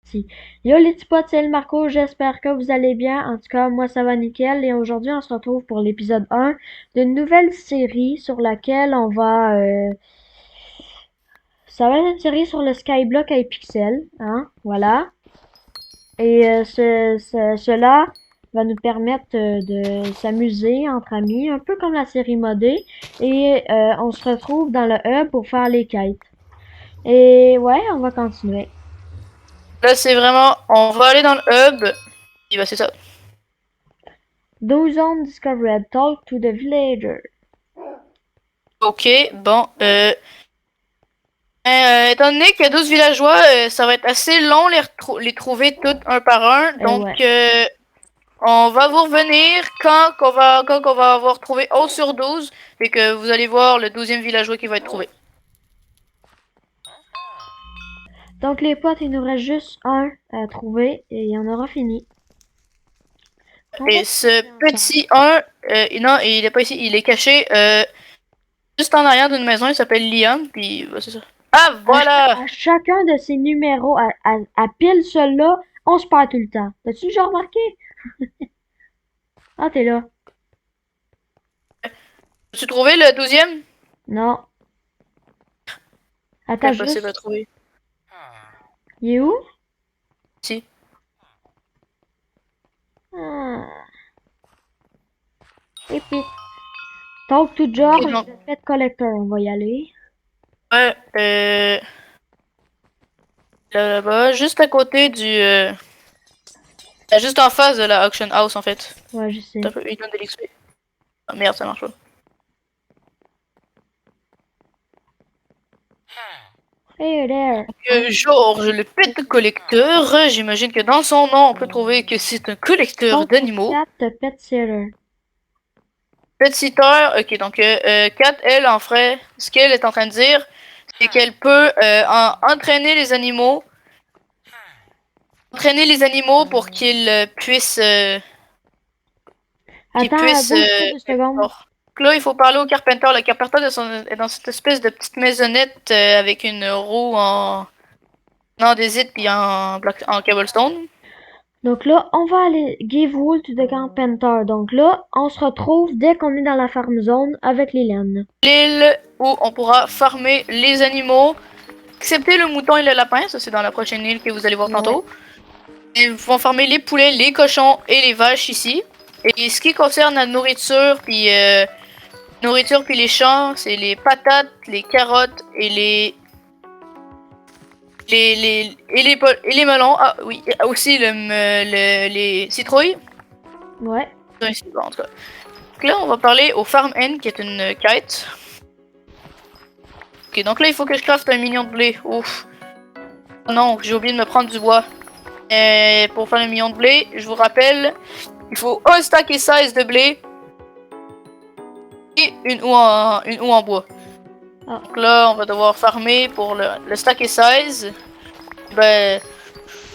Si. Yo les petits potes, c'est le Marco, j'espère que vous allez bien. En tout cas, moi ça va nickel et aujourd'hui on se retrouve pour l'épisode 1 d'une nouvelle série sur laquelle ça va être une série sur le Skyblock à Pixel, hein, voilà. Et cela va nous permettre de s'amuser entre amis, un peu comme la série modée. Et on se retrouve dans le hub pour faire les quêtes. Et ouais, on va continuer. Là, c'est vraiment, on va aller dans le hub. Et bah, c'est ça. Those zones discovered, talk to the villager. Ok, bon. Étant donné qu'il y a 12 villageois, ça va être assez long les trouver tous un par un. Donc, Ouais. on va vous revenir quand on va avoir trouvé 11 sur 12 et que vous allez voir le 12e villageois qui va être trouvé. Donc les potes, il nous reste juste un à trouver et on aura fini. On va Et ce commencer ensemble. petit 1, non, il est pas ici, il est caché juste en arrière d'une maison, il s'appelle Liam, puis bah, c'est ça. Ah, voilà! À chacun de ces numéros, à pile celui-là, on se perd tout le temps. T'as-tu déjà remarqué? Ah, t'es là. As-tu trouvé le 12e? Non. C'est Attends impossible à juste. trouver. Il est où? Si. Ah. Épique. Talk to Ok, George, donc, the pet collector. On va y aller. ouais, là-bas, juste à côté juste en face de la auction house, en fait. Ouais, je C'est sais. un peu une de l'XP. Ah, merde, ça marche pas. Hey there. George, le pet collecteur, j'imagine que dans son nom, on peut trouver que c'est un collecteur Talk to d'animaux. Cat, the pet sitter. Pet sitter, ok, donc Kat, elle, en ferait, ce qu'elle est en train de dire, c'est qu'elle peut entraîner les animaux pour qu'ils Attends, puissent bouge pas être 2 secondes. forts. Donc là, il faut parler au Carpenter. Le Carpenter est dans cette espèce de petite maisonnette avec une roue en andésite puis en cobblestone. Donc là, on va aller give wool to the carpenter. Donc là, on se retrouve dès qu'on est dans la farm zone avec les laines. L'île où on pourra farmer les animaux, excepté le mouton et le lapin. Ça, c'est dans la prochaine île que vous allez voir Ouais. tantôt. Ils vont farmer les poulets, les cochons et les vaches ici. Et ce qui concerne la nourriture puis les champs, c'est les patates, les carottes et les melons. Ah oui, aussi les citrouilles. Ouais. Ici, bon, en tout cas. Donc là, on va parler au Farm End, qui est une quête. Ok, donc là, il faut que je crafte un million de blé. Ouf. Oh non, j'ai oublié de me prendre du bois. Pour faire un million de blé, je vous rappelle, il faut un stack et 16 de blé et une houe en bois. Ah. Donc là, on va devoir farmer pour le stack et 16. Ben,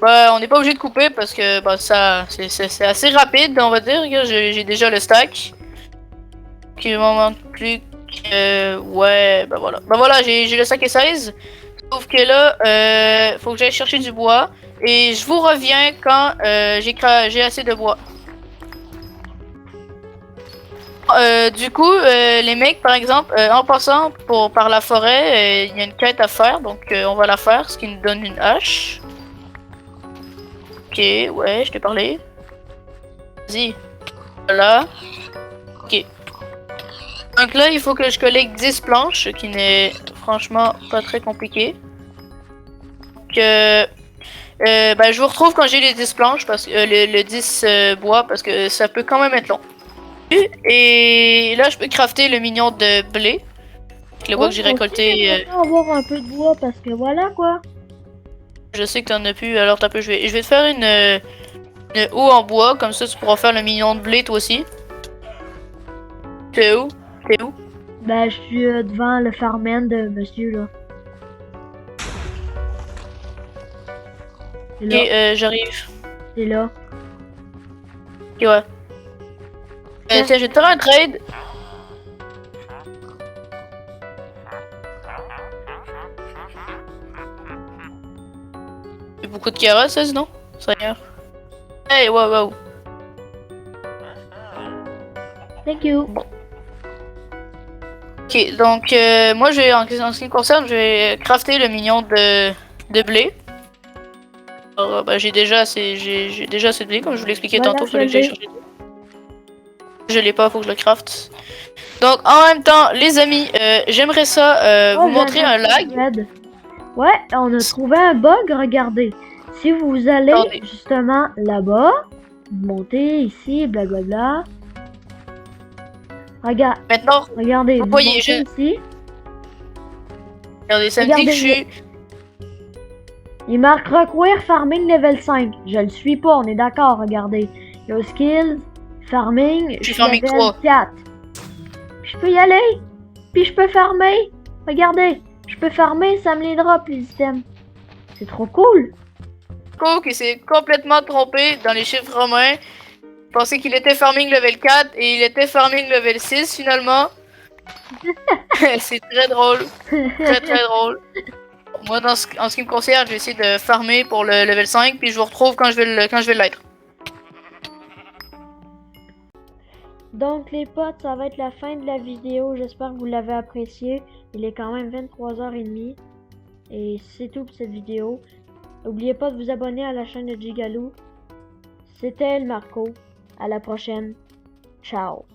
on n'est pas obligé de couper parce que ben, ça c'est assez rapide, on va dire. J'ai déjà le stack. Qui me manque plus que. Ouais, ben voilà. Ben voilà, j'ai le stack et 16. Sauf que là, faut que j'aille chercher du bois. Et je vous reviens quand j'ai assez de bois. Du coup, les mecs, par exemple, en passant par la forêt, il y a une quête à faire, donc on va la faire, ce qui nous donne une hache. Ok, ouais, je t'ai parlé. Vas-y. Voilà. Ok. Donc là, il faut que je collecte 10 planches, ce qui n'est franchement pas très compliqué. Donc, ben, je vous retrouve quand j'ai les 10 planches, parce que le 10 bois, parce que ça peut quand même être long. Et là, je peux crafter le mignon de blé. Le bois Ouais, que j'ai moi aussi, récolté, j'aimerais bien avoir un peu de bois parce que voilà quoi. je sais que t'en as plus, alors t'as peu, je vais te faire une houe en bois, comme ça tu pourras faire le mignon de blé toi aussi. T'es où? T'es où? Ben, je suis devant le farmand de monsieur là. C'est Ok, là. j'arrive. C'est là. Ok, ouais. Tiens. Tiens, je vais te faire un trade. beaucoup de carottes, ça, sinon? Seigneur. Hey, wow, wow. Thank you. Ok, donc moi, en ce qui me concerne, je vais crafter le mignon de blé. Alors, ben, j'ai déjà assez de blé, comme je vous l'ai expliqué Voilà, tantôt, je fallait que j'aille l'ai. chercher. Je l'ai pas, faut que je le crafte. Donc, en même temps, les amis, j'aimerais ça Oh, vous montrer un lag. Red. Ouais, on a trouvé un bug, regardez. Si vous allez Attendez. justement là-bas, vous montez ici, blablabla. Regarde, Maintenant, regardez, vous vous voyez, montez ici. regardez, ça me dit que je suis... Il marque Require Farming Level 5. Je le suis pas, on est d'accord, regardez. Yo Skills, Farming, Je suis farming level 3. 4. Puis je peux y aller. Puis je peux farmer. Regardez, je peux farmer, ça me les drop les items. C'est trop cool. Coco qui s'est complètement trompé dans les chiffres romains. Il pensait qu'il était farming level 4 et il était farming level 6 finalement. C'est très drôle. Très très drôle. Moi, en ce qui me concerne, je vais essayer de farmer pour le level 5, puis je vous retrouve quand je vais l'être. Donc les potes, ça va être la fin de la vidéo. J'espère que vous l'avez apprécié. Il est quand même 23h30. Et c'est tout pour cette vidéo. N'oubliez pas de vous abonner à la chaîne de Gigaloo. C'était El Marco. À la prochaine. Ciao.